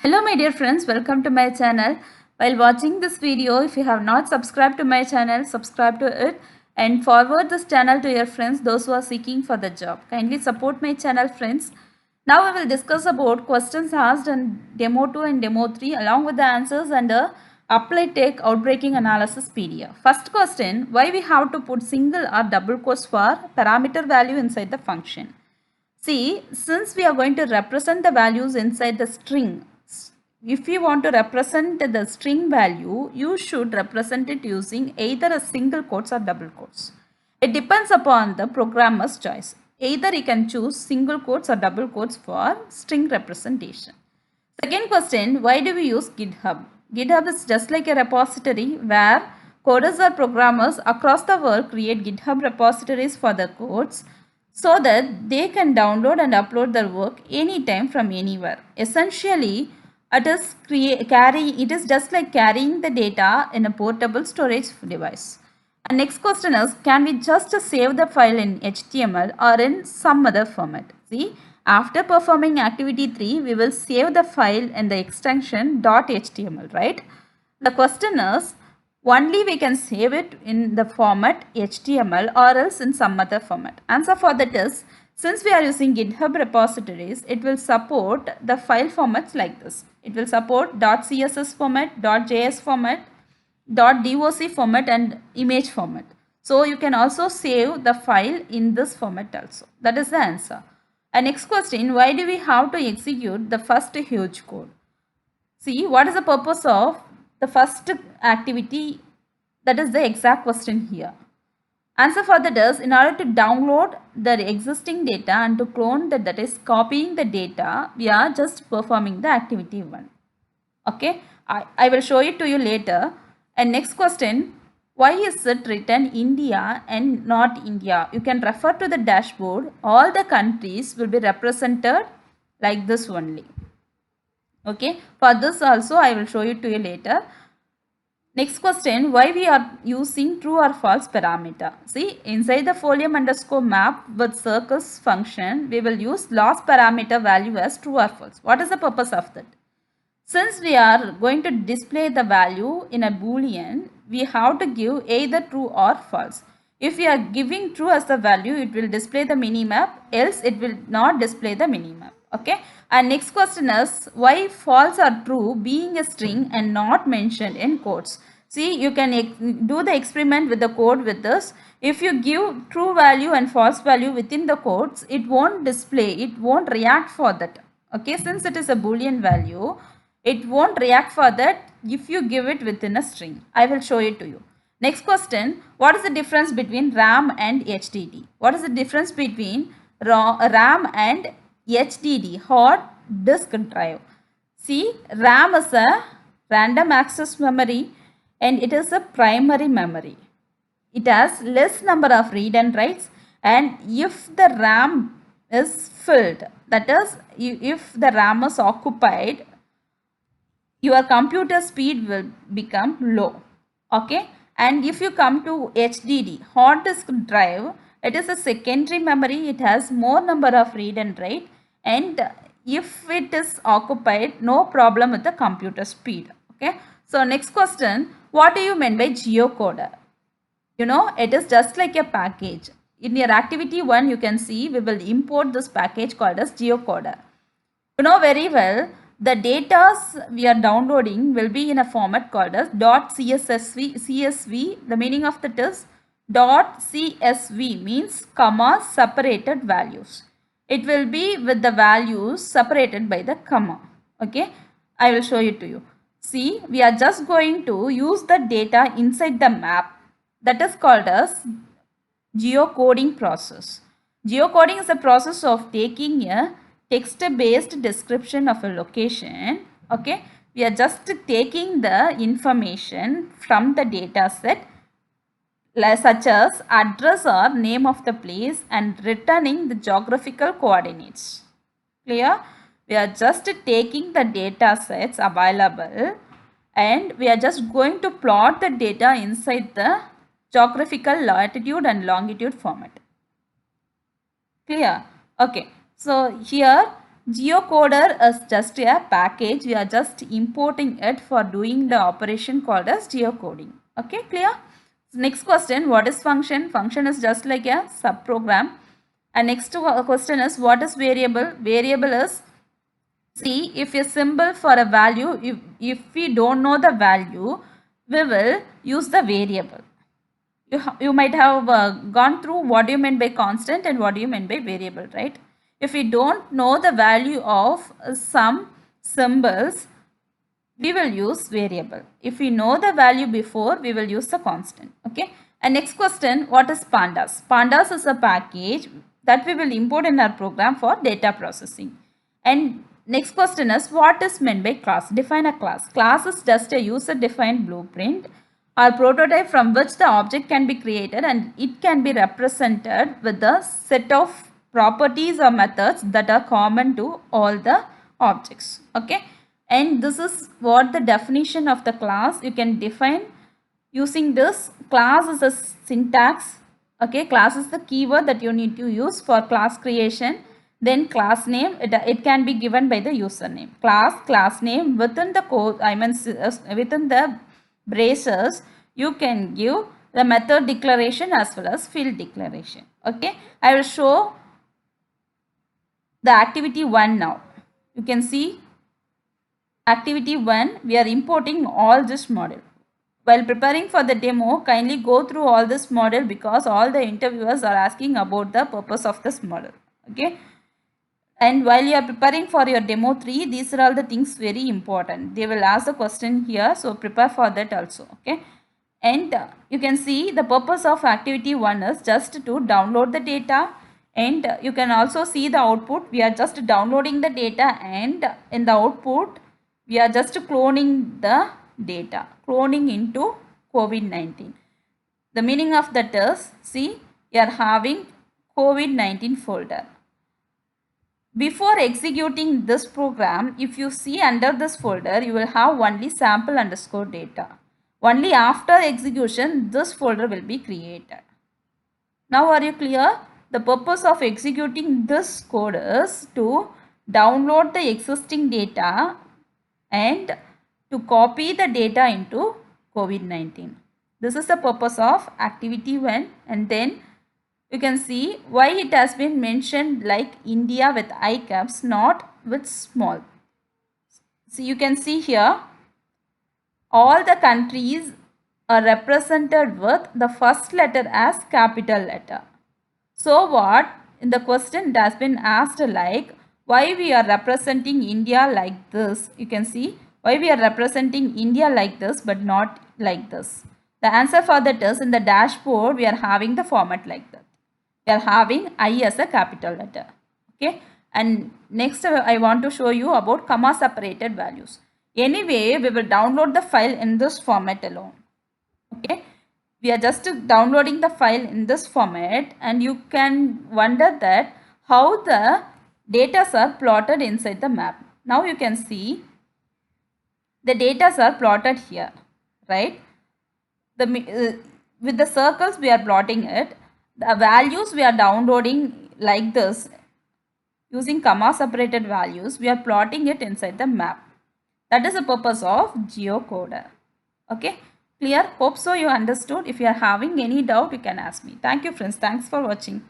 Hello my dear friends, welcome to my channel. While watching this video, if you have not subscribed to my channel, subscribe to it and forward this channel to your friends, those who are seeking for the job. Kindly support my channel friends. Now we will discuss about questions asked in Demo 2 and Demo 3 along with the answers and the Apply Take Outbreaking Analysis PDF. First question, why we have to put single or double quotes for parameter value inside the function? See, since we are going to represent the values inside the string, if you want to represent the string value, you should represent it using either a single quotes or double quotes. It depends upon the programmer's choice. Either you can choose single quotes or double quotes for string representation. Second question, why do we use GitHub? GitHub is just like a repository where coders or programmers across the world create GitHub repositories for their codes so that they can download and upload their work anytime from anywhere. Essentially, it is just like carrying the data in a portable storage device. And next question is, can we just save the file in HTML or in some other format? See, after performing activity 3, we will save the file in the extension .html, right? The question is, only we can save it in the format HTML or else in some other format. Answer for that is, since we are using GitHub repositories, it will support the file formats like this. It will support .css format, .js format, .doc format and image format. So you can also save the file in this format also. That is the answer. And next question, why do we have to execute the first huge code? See, what is the purpose of the first activity? That is the exact question here. Answer for that is, in order to download the existing data and to clone that is copying the data, we are just performing the activity 1. Okay, I will show it to you later. And next question, why is it written India and not India? You can refer to the dashboard. All the countries will be represented like this only. Okay, for this also I will show it to you later. Next question, why we are using true or false parameter? See, inside the folium underscore map with circles function, we will use loss parameter value as true or false. What is the purpose of that? Since we are going to display the value in a boolean, we have to give either true or false. If we are giving true as the value, it will display the minimap, else it will not display the minimap. Okay. And next question is, why false or true being a string and not mentioned in quotes? See, you can do the experiment with the code with this. If you give true value and false value within the quotes, it won't display, it won't react for that. Okay, since it is a boolean value, it won't react for that if you give it within a string. I will show it to you. Next question, what is the difference between RAM and HDD? What is the difference between RAM and HDD, hard disk drive? See, RAM is a random access memory and it is a primary memory. It has less number of read and writes, and if the RAM is filled, that is, if the RAM is occupied, your computer speed will become low. Okay, and if you come to HDD, hard disk drive, it is a secondary memory. It has more number of read and write, and if it is occupied, no problem with the computer speed. Okay, so next question, what do you mean by geocoder? You know, it is just like a package. In your activity 1, you can see we will import this package called as geocoder. You know very well, the data we are downloading will be in a format called as .csv. The meaning of that is .csv means comma separated values. It will be with the values separated by the comma. Okay, I will show it to you. See, we are just going to use the data inside the map. That is called as geocoding process. Geocoding is a process of taking a text-based description of a location. Okay, we are just taking the information from the data set such as address or name of the place and returning the geographical coordinates. Clear? We are just taking the data sets available and we are just going to plot the data inside the geographical latitude and longitude format. Clear? Okay. So here Geocoder is just a package. We are just importing it for doing the operation called as geocoding. Okay, clear? Next question, what is function? Function is just like a subprogram. And next question is, what is variable? Variable is, see, if a symbol for a value, if we don't know the value, we will use the variable. You might have gone through what do you mean by constant and what do you mean by variable, right? If we don't know the value of some symbols, we will use variable. If we know the value before, we will use the constant. Okay. And next question, what is pandas? Pandas is a package that we will import in our program for data processing. And next question is, what is meant by class? Define a class. Class is just a user defined blueprint or prototype from which the object can be created, and it can be represented with a set of properties or methods that are common to all the objects. Okay. And this is what the definition of the class. You can define using this. Class is a syntax. Okay, class is the keyword that you need to use for class creation. Then class name, it can be given by the username. Class name, within the code, within the braces, you can give the method declaration as well as field declaration. Okay, I will show the activity 1 now. You can see activity 1, we are importing all this model. While preparing for the demo, kindly go through all this model because all the interviewers are asking about the purpose of this model. Okay. And while you are preparing for your demo 3, these are all the things very important. They will ask the question here, so prepare for that also. Okay. And you can see the purpose of activity 1 is just to download the data, and you can also see the output. We are just downloading the data, and in the output we are just cloning the data, cloning into COVID-19. The meaning of that is, see, you are having COVID-19 folder. Before executing this program, if you see under this folder, you will have only sample underscore data. Only after execution, this folder will be created. Now are you clear? The purpose of executing this code is to download the existing data and to copy the data into COVID-19. This is the purpose of activity 1, and then you can see why it has been mentioned like India with I caps, not with small. So you can see here all the countries are represented with the first letter as capital letter. So what? In the question it has been asked like why we are representing India like this. You can see why we are representing India like this but not like this. The answer for that is in the dashboard we are having the format like that. We are having I as a capital letter. Okay. And next I want to show you about comma separated values. Anyway, we will download the file in this format alone. Okay. We are just downloading the file in this format, and you can wonder that how the data are plotted inside the map. Now you can see the data are plotted here, right? With the circles we are plotting it. The values we are downloading like this using comma separated values. We are plotting it inside the map. That is the purpose of geocoder. Okay. Clear? Hope so you understood. If you are having any doubt, you can ask me. Thank you friends. Thanks for watching.